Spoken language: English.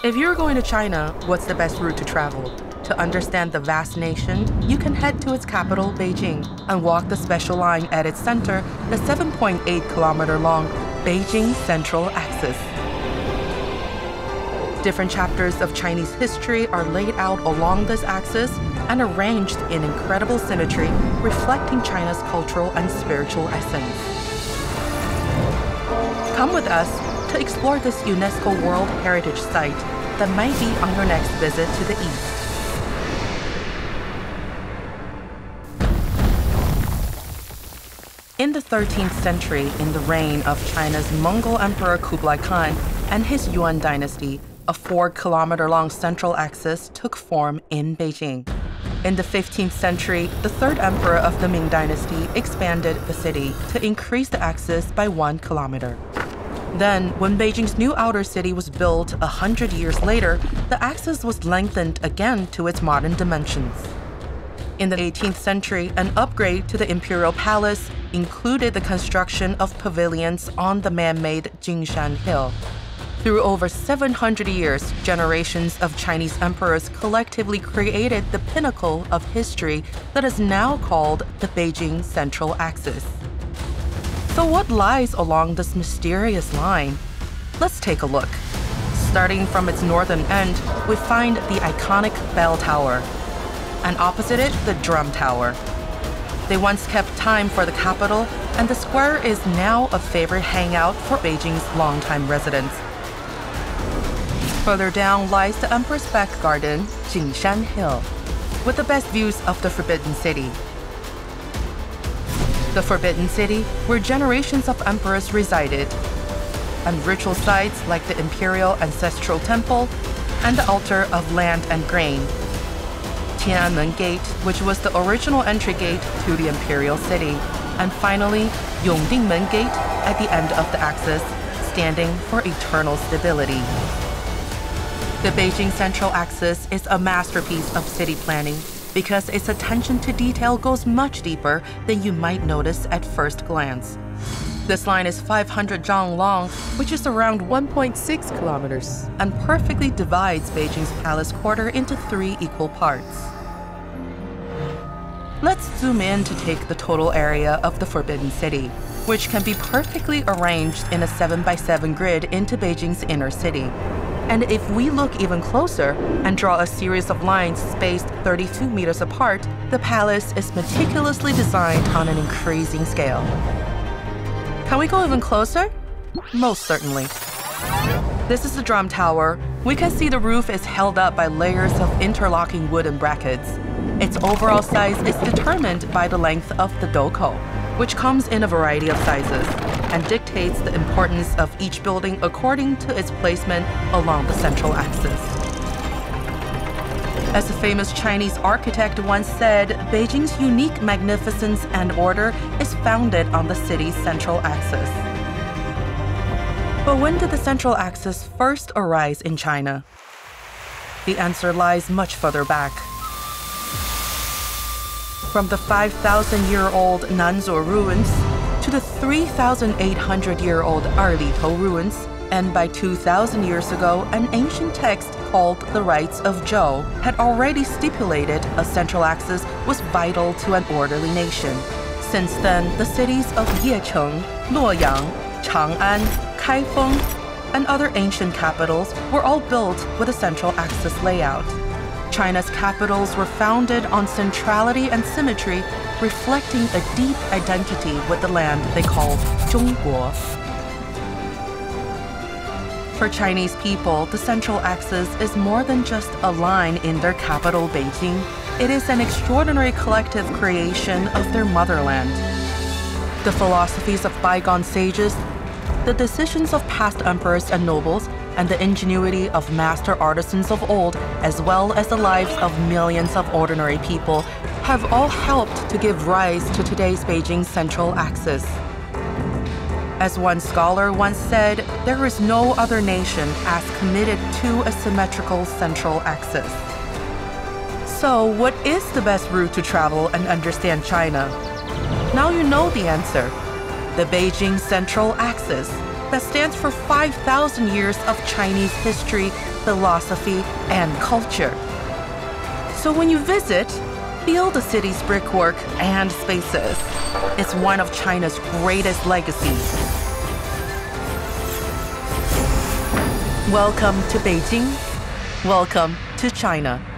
If you're going to China, what's the best route to travel? To understand the vast nation, you can head to its capital, Beijing, and walk the special line at its center, the 7.8-kilometer-long Beijing Central Axis. Different chapters of Chinese history are laid out along this axis and arranged in incredible symmetry, reflecting China's cultural and spiritual essence. Come with us to explore this UNESCO World Heritage Site that might be on your next visit to the east. In the 13th century, in the reign of China's Mongol Emperor Kublai Khan and his Yuan dynasty, a 4-kilometer-long central axis took form in Beijing. In the 15th century, the third emperor of the Ming dynasty expanded the city to increase the axis by 1 kilometer. Then, when Beijing's new outer city was built 100 years later, the axis was lengthened again to its modern dimensions. In the 18th century, an upgrade to the imperial palace included the construction of pavilions on the man-made Jingshan Hill. Through over 700 years, generations of Chinese emperors collectively created the pinnacle of history that is now called the Beijing Central Axis. So what lies along this mysterious line? Let's take a look. Starting from its northern end, we find the iconic Bell Tower, and opposite it, the Drum Tower. They once kept time for the capital, and the square is now a favorite hangout for Beijing's longtime residents. Further down lies the Emperor's Back Garden, Jingshan Hill, with the best views of the Forbidden City. The Forbidden City, where generations of emperors resided, and ritual sites like the Imperial Ancestral Temple and the Altar of Land and Grain. Tiananmen Gate, which was the original entry gate to the Imperial City, and finally, Yongdingmen Gate at the end of the axis, standing for eternal stability. The Beijing Central Axis is a masterpiece of city planning because its attention to detail goes much deeper than you might notice at first glance. This line is 500 zhang long, which is around 1.6 kilometers, and perfectly divides Beijing's palace quarter into 3 equal parts. Let's zoom in to take the total area of the Forbidden City, which can be perfectly arranged in a 7x7 grid into Beijing's inner city. And if we look even closer and draw a series of lines spaced 32 meters apart, the palace is meticulously designed on an increasing scale. Can we go even closer? Most certainly. This is the Drum Tower. We can see the roof is held up by layers of interlocking wooden brackets. Its overall size is determined by the length of the doko, which comes in a variety of sizes, and dictates the importance of each building according to its placement along the central axis. As a famous Chinese architect once said, Beijing's unique magnificence and order is founded on the city's central axis. But when did the central axis first arise in China? The answer lies much further back. From the 5,000-year-old Nanzhou ruins to the 3,800-year-old Erlitou ruins, and by 2,000 years ago, an ancient text called the Rites of Zhou had already stipulated a central axis was vital to an orderly nation. Since then, the cities of Yecheng, Luoyang, Chang'an, Kaifeng, and other ancient capitals were all built with a central axis layout. China's capitals were founded on centrality and symmetry, reflecting a deep identity with the land they called Zhongguo. For Chinese people, the central axis is more than just a line in their capital, Beijing. It is an extraordinary collective creation of their motherland. The philosophies of bygone sages, the decisions of past emperors and nobles, and the ingenuity of master artisans of old, as well as the lives of millions of ordinary people, have all helped to give rise to today's Beijing Central Axis. As one scholar once said, there is no other nation as committed to a symmetrical central axis. So, what is the best route to travel and understand China? Now you know the answer. The Beijing Central Axis, that stands for 5,000 years of Chinese history, philosophy, and culture. So when you visit, feel the city's brickwork and spaces. It's one of China's greatest legacies. Welcome to Beijing. Welcome to China.